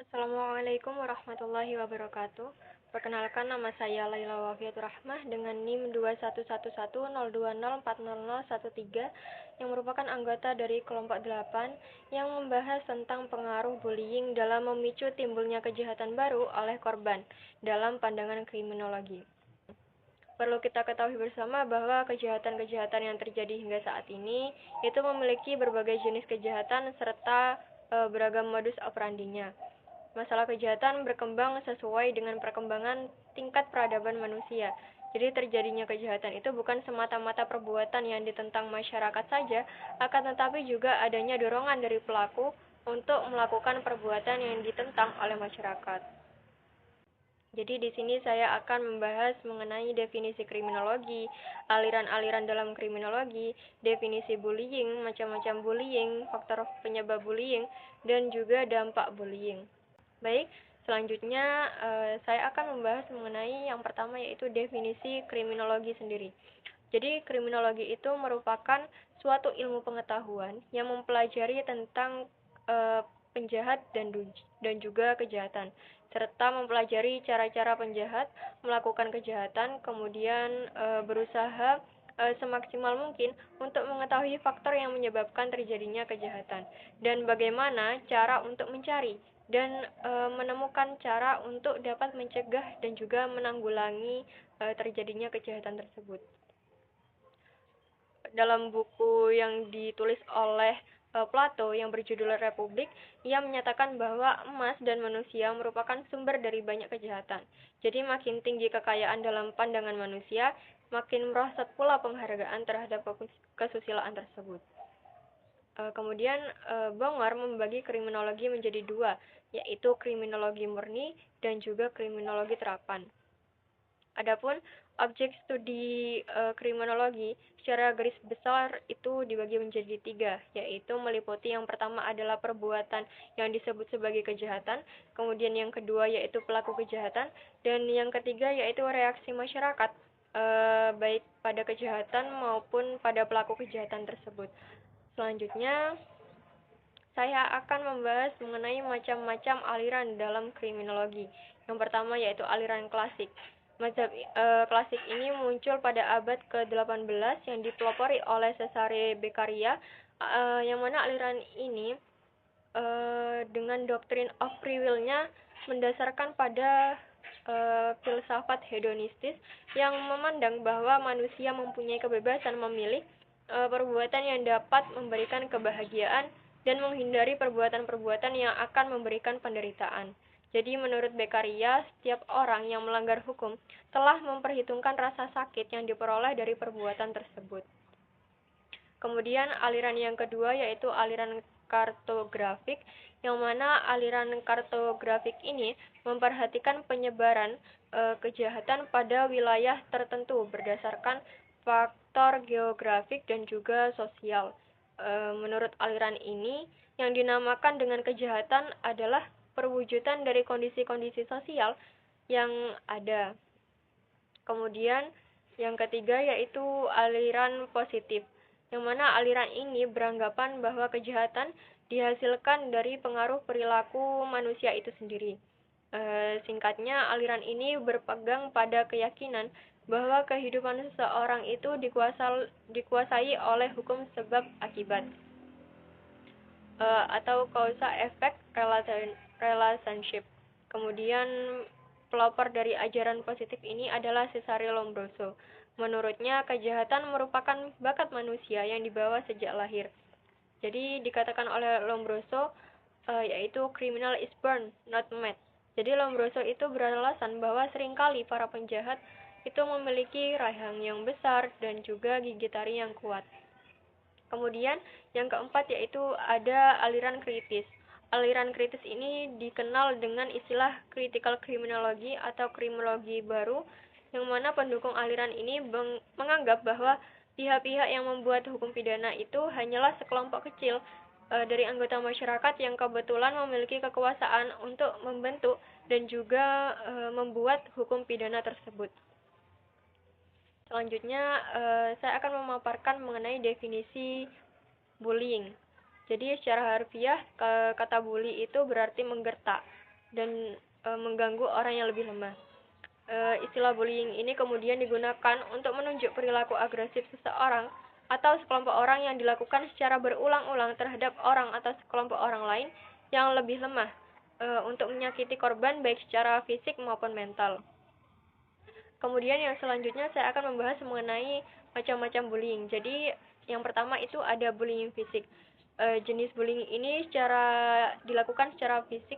Assalamualaikum warahmatullahi wabarakatuh. Perkenalkan, nama saya Laila Wafiatur Rahmah dengan NIM 211102040013 yang merupakan anggota dari kelompok 8 yang membahas tentang pengaruh bullying dalam memicu timbulnya kejahatan baru oleh korban dalam pandangan kriminologi. Perlu kita ketahui bersama bahwa kejahatan-kejahatan yang terjadi hingga saat ini itu memiliki berbagai jenis kejahatan serta beragam modus operandinya. Masalah kejahatan berkembang sesuai dengan perkembangan tingkat peradaban manusia. Jadi terjadinya kejahatan itu bukan semata-mata perbuatan yang ditentang masyarakat saja, akan tetapi juga adanya dorongan dari pelaku untuk melakukan perbuatan yang ditentang oleh masyarakat. Jadi di sini saya akan membahas mengenai definisi kriminologi, aliran-aliran dalam kriminologi, definisi bullying, macam-macam bullying, faktor penyebab bullying, dan juga dampak bullying. Baik, selanjutnya saya akan membahas mengenai yang pertama, yaitu definisi kriminologi sendiri. Jadi kriminologi itu merupakan suatu ilmu pengetahuan yang mempelajari tentang penjahat dan juga kejahatan, serta mempelajari cara-cara penjahat melakukan kejahatan, kemudian berusaha semaksimal mungkin untuk mengetahui faktor yang menyebabkan terjadinya kejahatan, dan bagaimana cara untuk mencari dan menemukan cara untuk dapat mencegah dan juga menanggulangi terjadinya kejahatan tersebut. Dalam buku yang ditulis oleh Plato yang berjudul Republik, ia menyatakan bahwa emas dan manusia merupakan sumber dari banyak kejahatan. Jadi makin tinggi kekayaan dalam pandangan manusia, makin merosot pula penghargaan terhadap kesusilaan tersebut. Kemudian Bongor membagi kriminologi menjadi dua, yaitu kriminologi murni dan juga kriminologi terapan. Adapun objek studi kriminologi secara garis besar itu dibagi menjadi tiga, yaitu meliputi yang pertama adalah perbuatan yang disebut sebagai kejahatan, kemudian yang kedua yaitu pelaku kejahatan, dan yang ketiga yaitu reaksi masyarakat baik pada kejahatan maupun pada pelaku kejahatan tersebut. Selanjutnya saya akan membahas mengenai macam-macam aliran dalam kriminologi. Yang pertama yaitu aliran klasik. Mazhab klasik ini muncul pada abad ke-18 yang dipelopori oleh Cesare Beccaria, yang mana aliran ini dengan doktrin of free will-nya mendasarkan pada filsafat hedonistis yang memandang bahwa manusia mempunyai kebebasan memilih perbuatan yang dapat memberikan kebahagiaan dan menghindari perbuatan-perbuatan yang akan memberikan penderitaan. Jadi menurut Beccaria, setiap orang yang melanggar hukum telah memperhitungkan rasa sakit yang diperoleh dari perbuatan tersebut. Kemudian aliran yang kedua yaitu aliran kartografik, yang mana aliran kartografik ini memperhatikan penyebaran kejahatan pada wilayah tertentu berdasarkan faktor geografik dan juga sosial. Menurut aliran ini, yang dinamakan dengan kejahatan adalah perwujudan dari kondisi-kondisi sosial yang ada. Kemudian yang ketiga yaitu aliran positif, yang mana aliran ini beranggapan bahwa kejahatan dihasilkan dari pengaruh perilaku manusia itu sendiri. Singkatnya, aliran ini berpegang pada keyakinan bahwa kehidupan seseorang itu dikuasai oleh hukum sebab akibat atau causa effect relationship. Kemudian pelopor dari ajaran positif ini adalah Cesare Lombroso. Menurutnya, kejahatan merupakan bakat manusia yang dibawa sejak lahir. Jadi dikatakan oleh Lombroso yaitu criminal is born, not made. Jadi Lombroso itu beralasan bahwa seringkali para penjahat itu memiliki rahang yang besar dan juga gigi taring yang kuat. Kemudian yang keempat yaitu ada aliran kritis. Aliran kritis ini dikenal dengan istilah critical criminology atau kriminologi baru, yang mana pendukung aliran ini menganggap bahwa pihak-pihak yang membuat hukum pidana itu hanyalah sekelompok kecil dari anggota masyarakat yang kebetulan memiliki kekuasaan untuk membentuk dan juga membuat hukum pidana tersebut. Selanjutnya, saya akan memaparkan mengenai definisi bullying. Jadi secara harfiah, kata bully itu berarti menggertak. dan mengganggu orang yang lebih lemah. Istilah bullying ini kemudian digunakan untuk menunjuk perilaku agresif seseorang atau sekelompok orang yang dilakukan secara berulang-ulang terhadap orang atau sekelompok orang lain yang lebih lemah, untuk menyakiti korban baik secara fisik maupun mental. Kemudian yang selanjutnya saya akan membahas mengenai macam-macam bullying. Jadi yang pertama itu ada bullying fisik. Jenis bullying ini dilakukan secara fisik,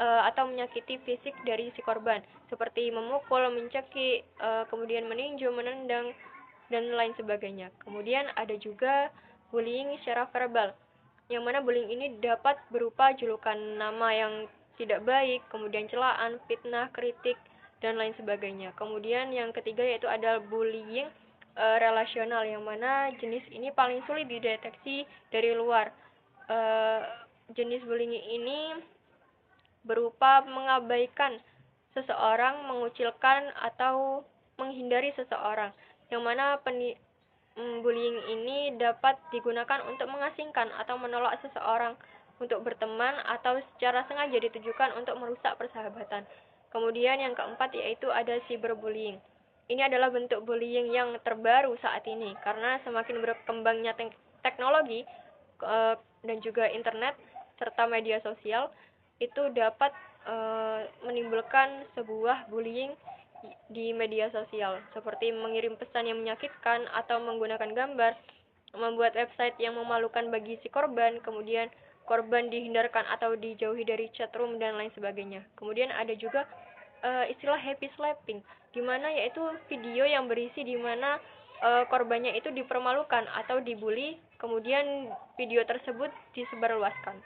atau menyakiti fisik dari si korban, seperti memukul, mencekik, kemudian meninju, menendang, dan lain sebagainya. Kemudian ada juga bullying secara verbal, yang mana bullying ini dapat berupa julukan nama yang tidak baik, kemudian celaan, fitnah, kritik, dan lain sebagainya. Kemudian yang ketiga yaitu ada bullying relasional, yang mana jenis ini paling sulit dideteksi dari luar. Jenis bullying ini berupa mengabaikan seseorang, mengucilkan, atau menghindari seseorang, yang mana bullying ini dapat digunakan untuk mengasingkan atau menolak seseorang untuk berteman atau secara sengaja ditujukan untuk merusak persahabatan. Kemudian yang keempat yaitu ada cyberbullying. Ini adalah bentuk bullying yang terbaru saat ini karena semakin berkembangnya teknologi dan juga internet serta media sosial itu dapat menimbulkan sebuah bullying di media sosial, seperti mengirim pesan yang menyakitkan atau menggunakan gambar, membuat website yang memalukan bagi si korban, kemudian korban dihindarkan atau dijauhi dari chat room dan lain sebagainya. Kemudian ada juga istilah happy slapping, di mana yaitu video yang berisi di mana korbannya itu dipermalukan atau dibully, kemudian video tersebut disebarluaskan.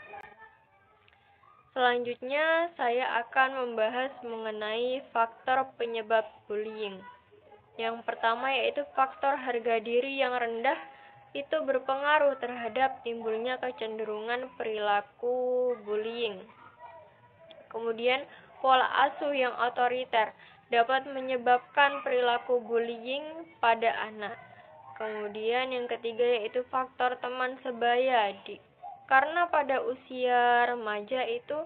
Selanjutnya, saya akan membahas mengenai faktor penyebab bullying. Yang pertama yaitu faktor harga diri yang rendah itu berpengaruh terhadap timbulnya kecenderungan perilaku bullying. Kemudian, pola asuh yang otoriter dapat menyebabkan perilaku bullying pada anak. Kemudian yang ketiga yaitu faktor teman sebaya. Karena pada usia remaja itu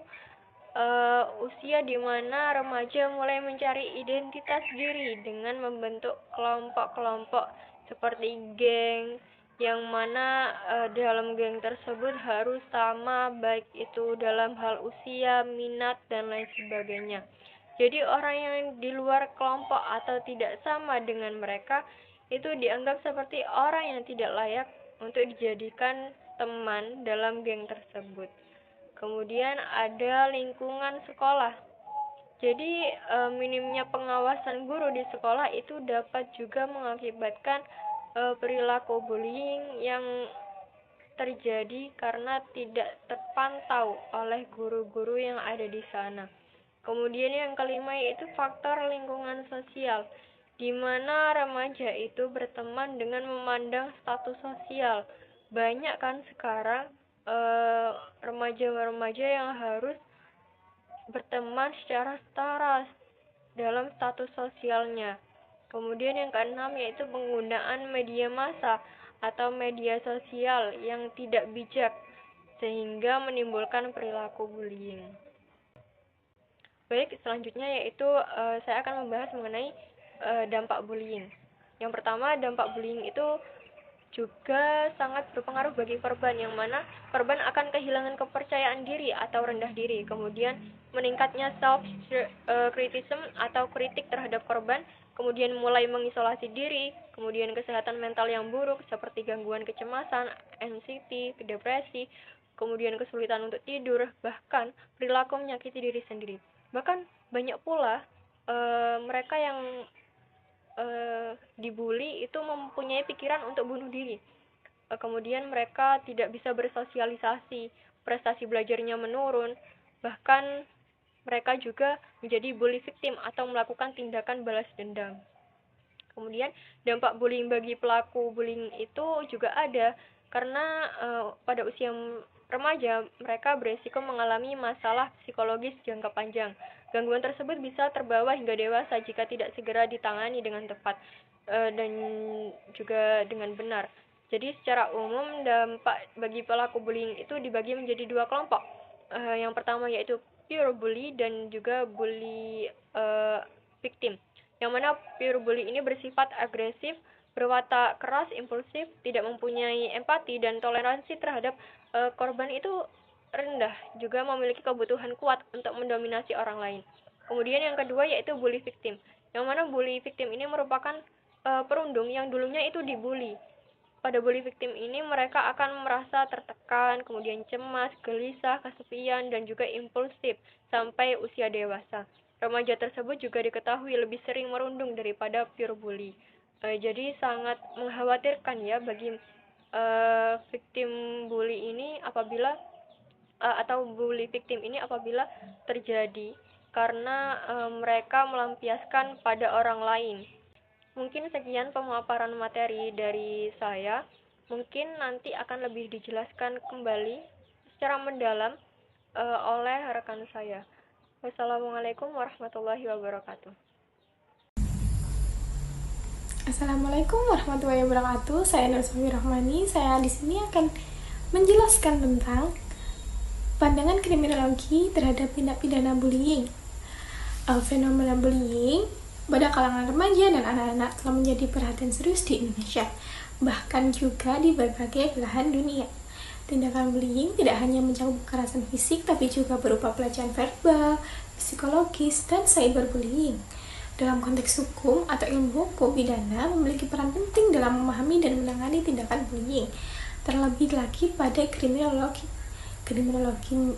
usia di mana remaja mulai mencari identitas diri dengan membentuk kelompok-kelompok seperti geng, yang mana dalam geng tersebut harus sama, baik itu dalam hal usia, minat, dan lain sebagainya. Jadi orang yang di luar kelompok atau tidak sama dengan mereka itu dianggap seperti orang yang tidak layak untuk dijadikan teman dalam geng tersebut. Kemudian ada lingkungan sekolah. Jadi minimnya pengawasan guru di sekolah itu dapat juga mengakibatkan perilaku bullying yang terjadi karena tidak terpantau oleh guru-guru yang ada di sana. Kemudian yang kelima yaitu faktor lingkungan sosial, di mana remaja itu berteman dengan memandang status sosial. Banyak kan sekarang remaja-remaja yang harus berteman secara setara dalam status sosialnya. Kemudian yang keenam yaitu penggunaan media massa atau media sosial yang tidak bijak sehingga menimbulkan perilaku bullying. Baik, selanjutnya yaitu saya akan membahas mengenai dampak bullying. Yang pertama, dampak bullying itu juga sangat berpengaruh bagi korban, yang mana korban akan kehilangan kepercayaan diri atau rendah diri, kemudian meningkatnya self-criticism atau kritik terhadap korban, kemudian mulai mengisolasi diri, kemudian kesehatan mental yang buruk seperti gangguan kecemasan, anxiety, depresi, kemudian kesulitan untuk tidur, bahkan perilaku menyakiti diri sendiri. Bahkan banyak pula mereka yang dibully itu mempunyai pikiran untuk bunuh diri. Kemudian mereka tidak bisa bersosialisasi, prestasi belajarnya menurun, bahkan mereka juga menjadi bully victim atau melakukan tindakan balas dendam. Kemudian dampak bullying bagi pelaku bullying itu juga ada karena pada usia remaja mereka beresiko mengalami masalah psikologis jangka panjang. Gangguan tersebut bisa terbawa hingga dewasa jika tidak segera ditangani dengan tepat dan juga dengan benar. Jadi secara umum dampak bagi pelaku bullying itu dibagi menjadi dua kelompok. Yang pertama yaitu pure bully dan juga bully victim. Yang mana pure bully ini bersifat agresif, berwatak keras, impulsif, tidak mempunyai empati dan toleransi terhadap korban itu rendah, juga memiliki kebutuhan kuat untuk mendominasi orang lain. Kemudian yang kedua yaitu bully victim. Yang mana bully victim ini merupakan perundung yang dulunya itu dibully. Pada bully victim ini mereka akan merasa tertekan, kemudian cemas, gelisah, kesepian, dan juga impulsif sampai usia dewasa. Remaja tersebut juga diketahui lebih sering merundung daripada pure bully. Jadi sangat mengkhawatirkan ya bagi victim bully ini apabila atau bully victim ini apabila terjadi karena mereka melampiaskan pada orang lain. Mungkin sekian pemaparan materi dari saya. Mungkin nanti akan lebih dijelaskan kembali secara mendalam oleh rekan saya. Wassalamualaikum warahmatullahi wabarakatuh. Assalamualaikum warahmatullahi wabarakatuh. Saya Nursawi Rahmani. Saya di sini akan menjelaskan tentang pandangan kriminologi terhadap tindak pidana bullying. Fenomena bullying pada kalangan remaja dan anak-anak telah menjadi perhatian serius di Indonesia, bahkan juga di berbagai belahan dunia. Tindakan bullying tidak hanya mencakup kekerasan fisik, tapi juga berupa pelecehan verbal, psikologis, dan cyberbullying. Dalam konteks hukum atau ilmu hukum pidana memiliki peran penting dalam memahami dan menangani tindakan bullying, terlebih lagi pada kriminologi. Kriminologi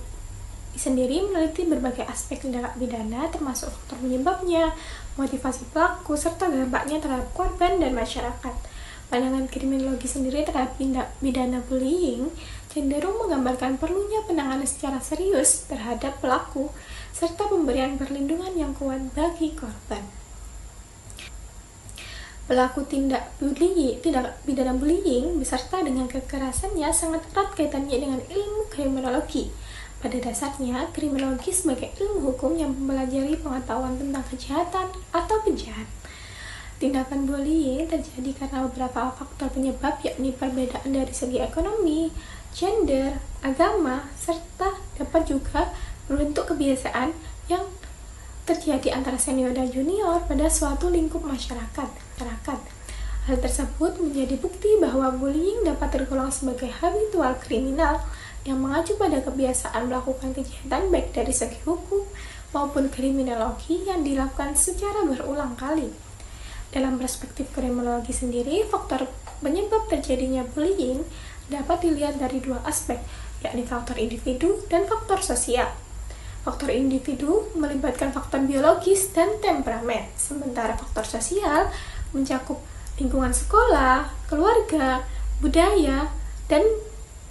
sendiri meneliti berbagai aspek tindakan pidana termasuk faktor penyebabnya, motivasi pelaku, serta dampaknya terhadap korban dan masyarakat. Pandangan kriminologi sendiri terhadap tindak pidana bullying cenderung menggambarkan perlunya penanganan secara serius terhadap pelaku serta pemberian perlindungan yang kuat bagi korban. Pelaku tindak pidana bullying beserta dengan kekerasannya sangat erat kaitannya dengan ilmu kriminologi. Pada dasarnya, kriminologi sebagai ilmu hukum yang mempelajari pengetahuan tentang kejahatan atau penjahat. Tindakan bullying terjadi karena beberapa faktor penyebab, yakni perbedaan dari segi ekonomi, gender, agama, serta dapat juga berbentuk kebiasaan yang terjadi antara senior dan junior pada suatu lingkup masyarakat. Hal tersebut menjadi bukti bahwa bullying dapat tergolong sebagai habitual kriminal yang mengacu pada kebiasaan melakukan kejahatan baik dari segi hukum maupun kriminologi yang dilakukan secara berulang kali. Dalam perspektif kriminologi sendiri, faktor penyebab terjadinya bullying dapat dilihat dari dua aspek, yakni faktor individu dan faktor sosial. Faktor individu melibatkan faktor biologis dan temperamen, sementara faktor sosial mencakup lingkungan sekolah, keluarga, budaya, dan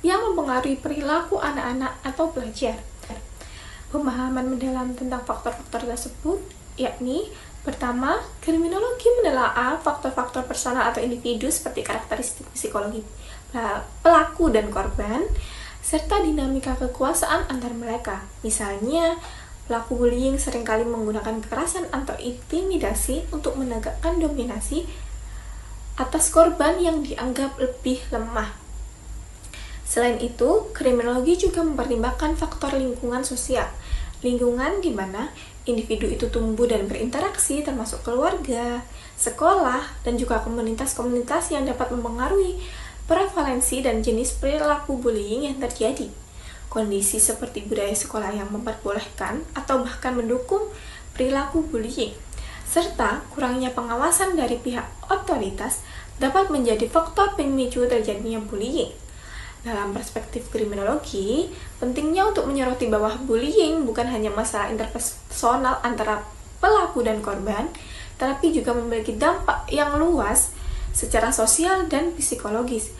yang mempengaruhi perilaku anak-anak atau pelajar. Pemahaman mendalam tentang faktor-faktor tersebut, yakni pertama, kriminologi menelaah faktor-faktor personal atau individu seperti karakteristik psikologi pelaku dan korban, serta dinamika kekuasaan antar mereka. Misalnya, pelaku bullying seringkali menggunakan kekerasan atau intimidasi untuk menegakkan dominasi atas korban yang dianggap lebih lemah. Selain itu, kriminologi juga mempertimbangkan faktor lingkungan sosial. Lingkungan di mana individu itu tumbuh dan berinteraksi, termasuk keluarga, sekolah, dan juga komunitas-komunitas yang dapat mempengaruhi prevalensi dan jenis perilaku bullying yang terjadi. Kondisi seperti budaya sekolah yang memperbolehkan atau bahkan mendukung perilaku bullying, serta kurangnya pengawasan dari pihak otoritas dapat menjadi faktor pemicu terjadinya bullying. Dalam perspektif kriminologi, pentingnya untuk menyoroti bahwa bullying bukan hanya masalah interpersonal antara pelaku dan korban, tetapi juga memiliki dampak yang luas secara sosial dan psikologis.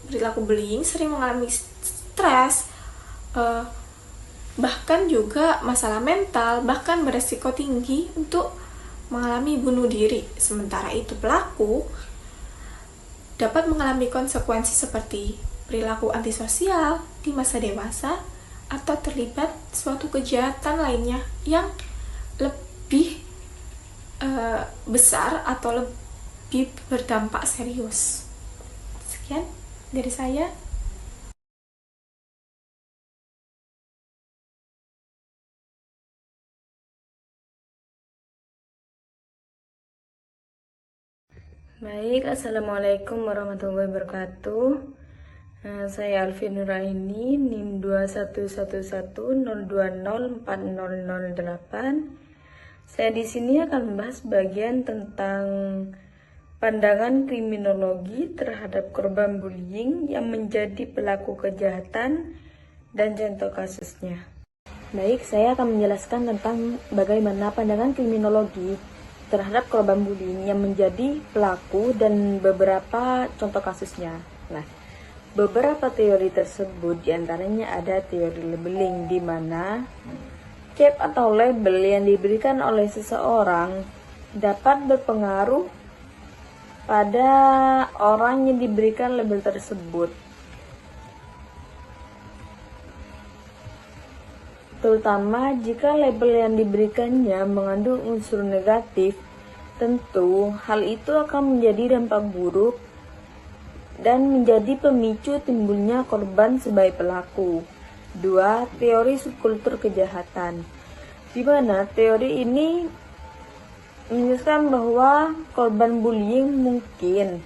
Perilaku bullying sering mengalami stres, bahkan juga masalah mental, bahkan beresiko tinggi untuk mengalami bunuh diri. Sementara itu pelaku dapat mengalami konsekuensi seperti perilaku antisosial di masa dewasa atau terlibat suatu kejahatan lainnya yang lebih besar atau lebih berdampak serius. Sekian dari saya. Baik, Assalamualaikum warahmatullahi wabarakatuh. Saya Alfi Nuraini, NIM 211102040008. Saya di sini akan membahas bagian tentang pandangan kriminologi terhadap korban bullying yang menjadi pelaku kejahatan dan contoh kasusnya. Baik, saya akan menjelaskan tentang bagaimana pandangan kriminologi terhadap korban bullying yang menjadi pelaku dan beberapa contoh kasusnya. Nah, beberapa teori tersebut diantaranya ada teori labeling, di mana cap atau label yang diberikan oleh seseorang dapat berpengaruh pada orang yang diberikan label tersebut, terutama jika label yang diberikannya mengandung unsur negatif. Tentu hal itu akan menjadi dampak buruk dan menjadi pemicu timbulnya korban sebagai pelaku. 2. Teori subkultur kejahatan, di mana teori ini menjelaskan bahwa korban bullying mungkin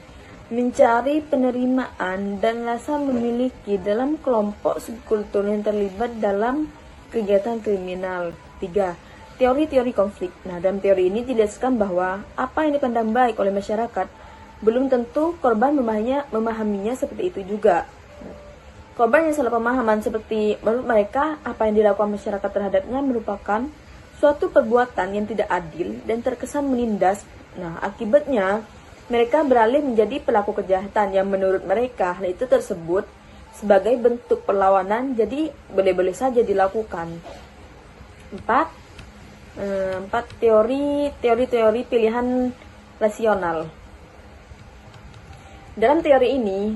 mencari penerimaan dan rasa memiliki dalam kelompok subkultur yang terlibat dalam kegiatan kriminal. 3. Teori-teori konflik. Nah, dalam teori ini dijelaskan bahwa apa yang dipandang baik oleh masyarakat belum tentu korban memahaminya seperti itu juga. Korban yang salah pemahaman seperti menurut mereka apa yang dilakukan masyarakat terhadapnya merupakan suatu perbuatan yang tidak adil dan terkesan menindas. Nah, akibatnya mereka beralih menjadi pelaku kejahatan yang menurut mereka hal itu tersebut sebagai bentuk perlawanan, jadi boleh-boleh saja dilakukan. 4. Teori pilihan rasional. Dalam teori ini,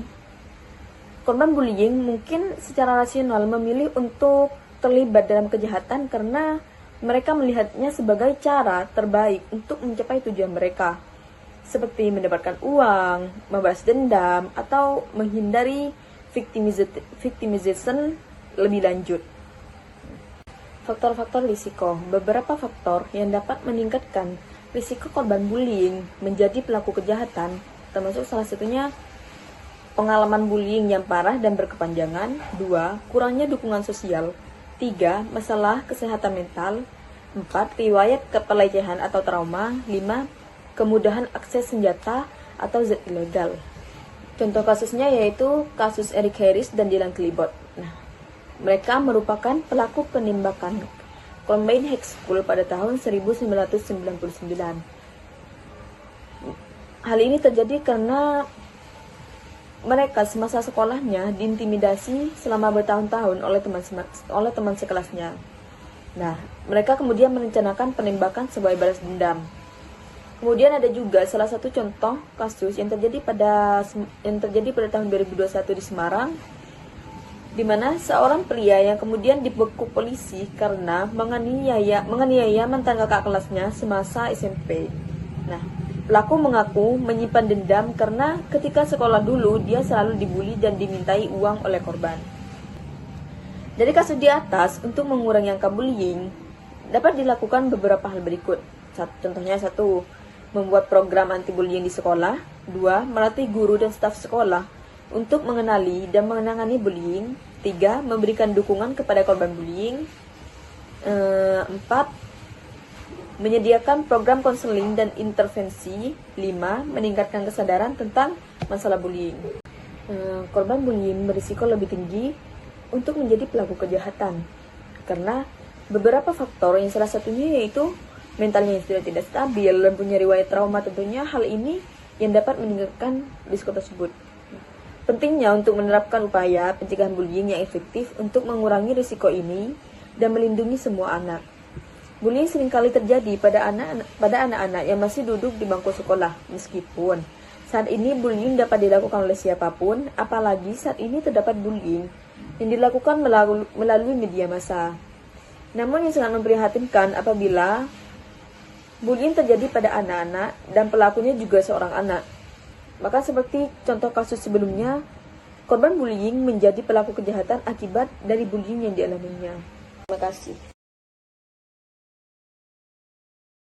korban bullying mungkin secara rasional memilih untuk terlibat dalam kejahatan karena mereka melihatnya sebagai cara terbaik untuk mencapai tujuan mereka, seperti mendapatkan uang, membalas dendam, atau menghindari victimization lebih lanjut. Faktor-faktor risiko. Beberapa faktor yang dapat meningkatkan risiko korban bullying menjadi pelaku kejahatan, termasuk salah satunya pengalaman bullying yang parah dan berkepanjangan. 2. Kurangnya dukungan sosial. 3. Masalah kesehatan mental. 4. Riwayat kepelecehan atau trauma. 5. Kemudahan akses senjata atau zat ilegal. Contoh kasusnya yaitu kasus Eric Harris dan Dylan Klebold. Nah, mereka merupakan pelaku penembakan Columbine High School pada tahun 1999. Hal ini terjadi karena mereka semasa sekolahnya diintimidasi selama bertahun-tahun oleh teman sekelasnya. Nah, mereka kemudian merencanakan penembakan sebagai balas dendam. Kemudian ada juga salah satu contoh kasus yang terjadi pada tahun 2021 di Semarang, di mana seorang pria yang kemudian dibekuk polisi karena menganiaya mantan kakak kelasnya semasa SMP. Nah, pelaku mengaku menyimpan dendam karena ketika sekolah dulu dia selalu dibully dan dimintai uang oleh korban. Dari kasus di atas, untuk mengurangi angka bullying dapat dilakukan beberapa hal berikut. Contohnya 1. Membuat program anti-bullying di sekolah. 2. Melatih guru dan staf sekolah untuk mengenali dan menangani bullying. 3. Memberikan dukungan kepada korban bullying. 4. Menyediakan program konseling dan intervensi. 5. Meningkatkan kesadaran tentang masalah bullying. Korban bullying berisiko lebih tinggi untuk menjadi pelaku kejahatan karena beberapa faktor, yang salah satunya yaitu mentalnya yang sudah tidak stabil dan punya riwayat trauma. Tentunya hal ini yang dapat meningkatkan risiko tersebut. Pentingnya untuk menerapkan upaya pencegahan bullying yang efektif untuk mengurangi risiko ini dan melindungi semua anak. Bullying seringkali terjadi pada anak-anak yang masih duduk di bangku sekolah, meskipun saat ini bullying dapat dilakukan oleh siapapun, apalagi saat ini terdapat bullying yang dilakukan melalui media massa. Namun yang sangat memprihatinkan apabila bullying terjadi pada anak-anak dan pelakunya juga seorang anak. Maka seperti contoh kasus sebelumnya, korban bullying menjadi pelaku kejahatan akibat dari bullying yang dialaminya. Terima kasih.